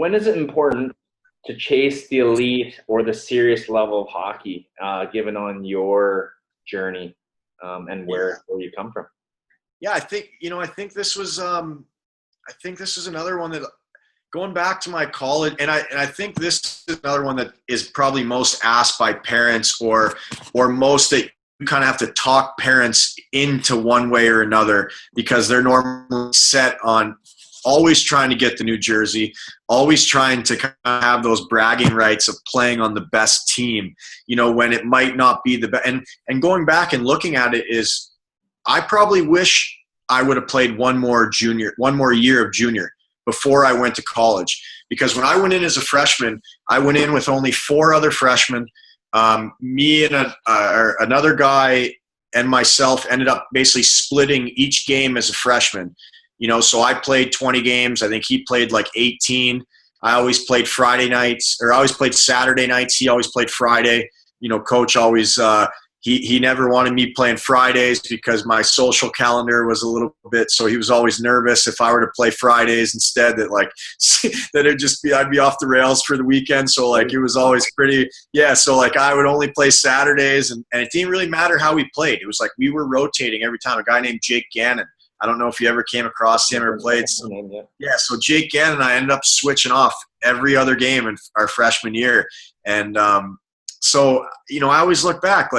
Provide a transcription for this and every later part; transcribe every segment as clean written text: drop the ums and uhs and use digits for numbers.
when is it important to chase the elite or the serious level of hockey, given on your journey and where you come from? Yeah, I think this was another one that, going back to my college, and I think this is another one that is probably most asked by parents, or most that you kind of have to talk parents into one way or another, because they're normally set on always trying to get the new jersey, always trying to kind of have those bragging rights of playing on the best team, when it might not be the best. And going back and looking at it, is I probably wish I would have played one more year of junior before I went to college. Because when I went in as a freshman, I went in with only 4 other freshmen. Me and another guy and myself ended up basically splitting each game as a freshman. So I played 20 games. I think he played like 18. I always played Friday nights, or I always played Saturday nights. He always played Friday. Coach always he never wanted me playing Fridays because my social calendar was a little bit, so he was always nervous if I were to play Fridays instead, that it'd just be, I'd be off the rails for the weekend. So it was always pretty, so I would only play Saturdays, and it didn't really matter how we played. It was like we were rotating every time. A guy named Jake Gannon, I don't know if you ever came across him or played. So Jake Gannon and I ended up switching off every other game in our freshman year. And I always look back,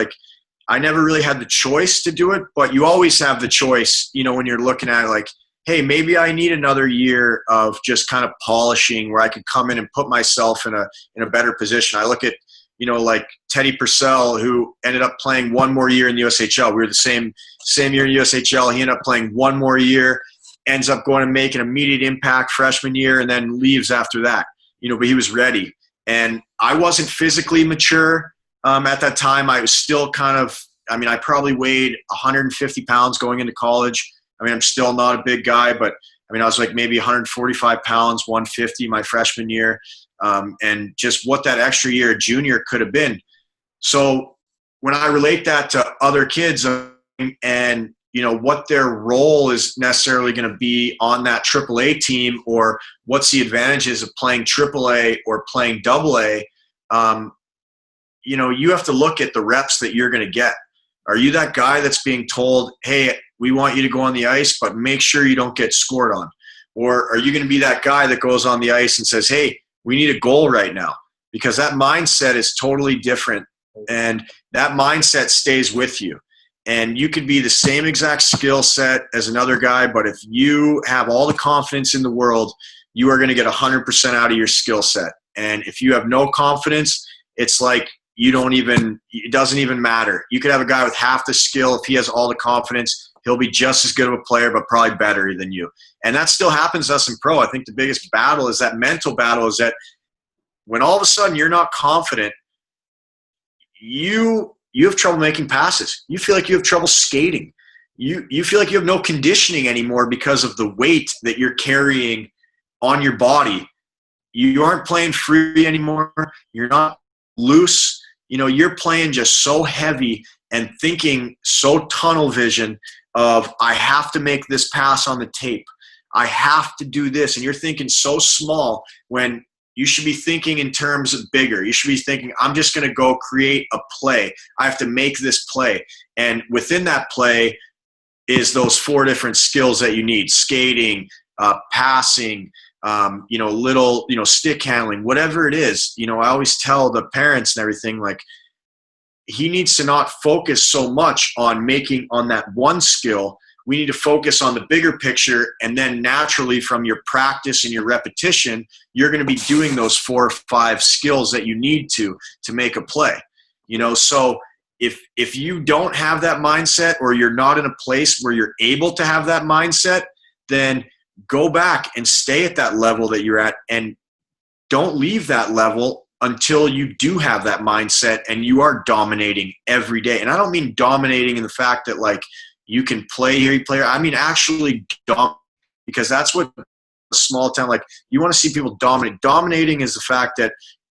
I never really had the choice to do it, but you always have the choice, when you're looking at it, hey, maybe I need another year of just kind of polishing where I could come in and put myself in a better position. I look at, Teddy Purcell, who ended up playing one more year in the USHL. We were the same year in USHL. He ended up playing one more year, ends up going to make an immediate impact freshman year, and then leaves after that. But he was ready. And I wasn't physically mature at that time. I was still I probably weighed 150 pounds going into college. I'm still not a big guy, but I was maybe 145 pounds, 150 my freshman year. And just what that extra year of junior could have been. So when I relate that to other kids and, what their role is necessarily going to be on that AAA team, or what's the advantages of playing AAA or playing AA, you have to look at the reps that you're going to get. Are you that guy that's being told, hey, we want you to go on the ice, but make sure you don't get scored on? Or are you going to be that guy that goes on the ice and says, hey, we need a goal right now? Because that mindset is totally different, and that mindset stays with you. And you could be the same exact skill set as another guy, but if you have all the confidence in the world, you are going to get 100% out of your skill set. And if you have no confidence, it's like it doesn't even matter. You could have a guy with half the skill. If he has all the confidence, he'll be just as good of a player, but probably better than you. And that still happens to us in pro. I think the biggest battle is that mental battle, is that when all of a sudden you're not confident, you have trouble making passes. You feel like you have trouble skating. You feel like you have no conditioning anymore because of the weight that you're carrying on your body. You aren't playing free anymore. You're not loose. You're playing just so heavy and thinking so tunnel vision of, I have to make this pass on the tape. I have to do this. And you're thinking so small when you should be thinking in terms of bigger. You should be thinking, I'm just going to go create a play. I have to make this play. And within that play is those 4 different skills that you need: skating, passing, stick handling, whatever it is. I always tell the parents and everything, he needs to not focus so much on making on that one skill. We need to focus on the bigger picture, and then naturally from your practice and your repetition, you're going to be doing those 4 or 5 skills that you need to make a play. So if you don't have that mindset, or you're not in a place where you're able to have that mindset, then go back and stay at that level that you're at, and don't leave that level until you do have that mindset and you are dominating every day. And I don't mean dominating in the fact that you can play here, you play here. I mean actually dominate, because that's what a small town, you want to see people dominate. Dominating is the fact that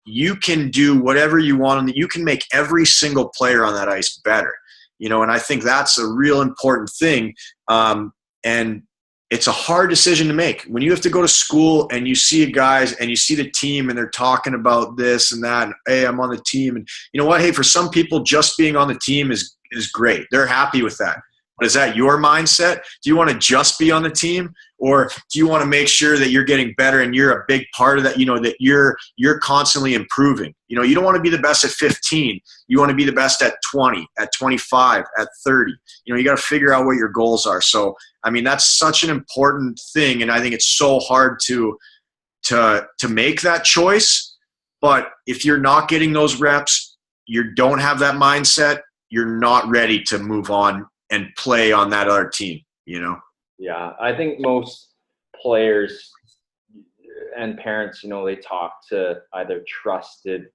you can do whatever you want, and you can make every single player on that ice better. And I think that's a real important thing. And it's a hard decision to make when you have to go to school and you see guys and you see the team and they're talking about this and that. And, hey, I'm on the team. And you know what? Hey, for some people, just being on the team is great. They're happy with that. But is that your mindset? Do you want to just be on the team, or do you want to make sure that you're getting better and you're a big part of that? You know, that you're constantly improving. You know, you don't want to be the best at 15. You want to be the best at 20, at 25, at 30. You know, you got to figure out what your goals are. So, I mean, that's such an important thing, and I think it's so hard to make that choice. But if you're not getting those reps, you don't have that mindset, you're not ready to move on and play on that other team, you know? Yeah, I think most players and parents, you know, they talk to either trusted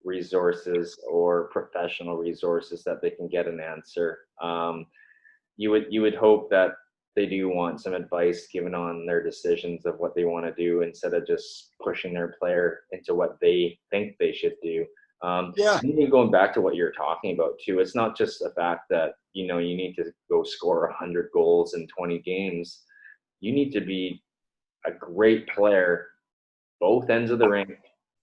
resources or professional resources that they can get an answer. You would hope that they do want some advice given on their decisions of what they want to do instead of just pushing their player into what they think they should do. Yeah. Even going back to what you're talking about too, it's not just the fact that, you know, you need to go score 100 goals in 20 games. You need to be a great player, both ends of the rink,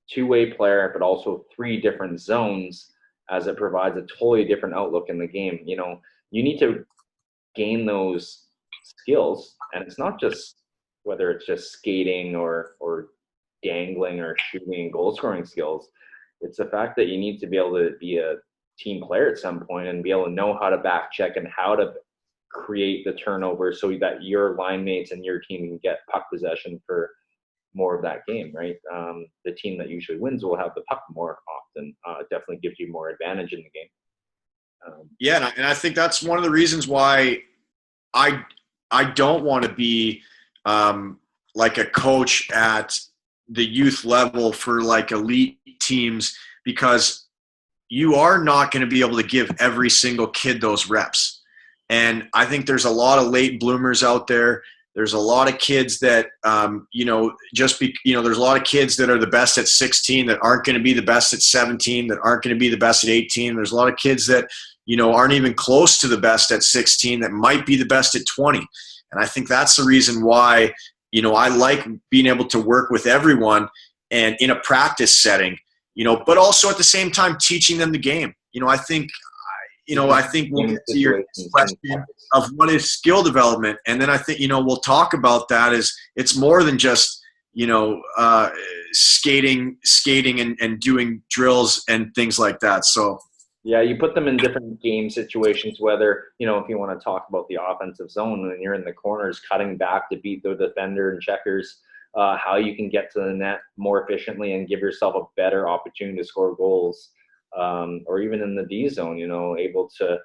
two-way player, but also three different zones, as it provides a totally different outlook in the game. You know, you need to gain those skills, and it's not just whether it's just skating or dangling or shooting and goal scoring skills. It's the fact that you need to be able to be a team player at some point and be able to know how to back check and how to create the turnover so that your line mates and your team can get puck possession for more of that game, right? The team that usually wins will have the puck more often. It definitely gives you more advantage in the game. Yeah, and I think that's one of the reasons why I don't want to be like a coach at the youth level for like elite teams, because you are not going to be able to give every single kid those reps. And I think there's a lot of late bloomers out there. There's a lot of kids that, there's a lot of kids that are the best at 16 that aren't going to be the best at 17, that aren't going to be the best at 18. There's a lot of kids that, you know, aren't even close to the best at 16 that might be the best at 20. And I think that's the reason why, you know, I like being able to work with everyone and in a practice setting, you know, but also at the same time teaching them the game. You know, I think we'll get to your question of what is skill development. And then I think, you know, we'll talk about that as it's more than just, you know, skating and doing drills and things like that. So, yeah, you put them in different game situations, whether, you know, if you want to talk about the offensive zone and you're in the corners cutting back to beat the defender and checkers, how you can get to the net more efficiently and give yourself a better opportunity to score goals. Or even in the D zone, you know, able to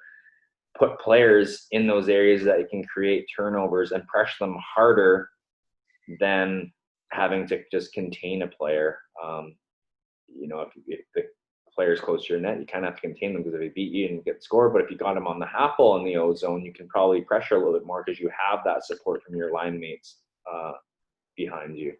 put players in those areas that you can create turnovers and pressure them harder than having to just contain a player. You know, if the player's close to your net, you kind of have to contain them because if they beat you and you get scored. But if you got them on the half wall in the O zone, you can probably pressure a little bit more because you have that support from your line mates behind you.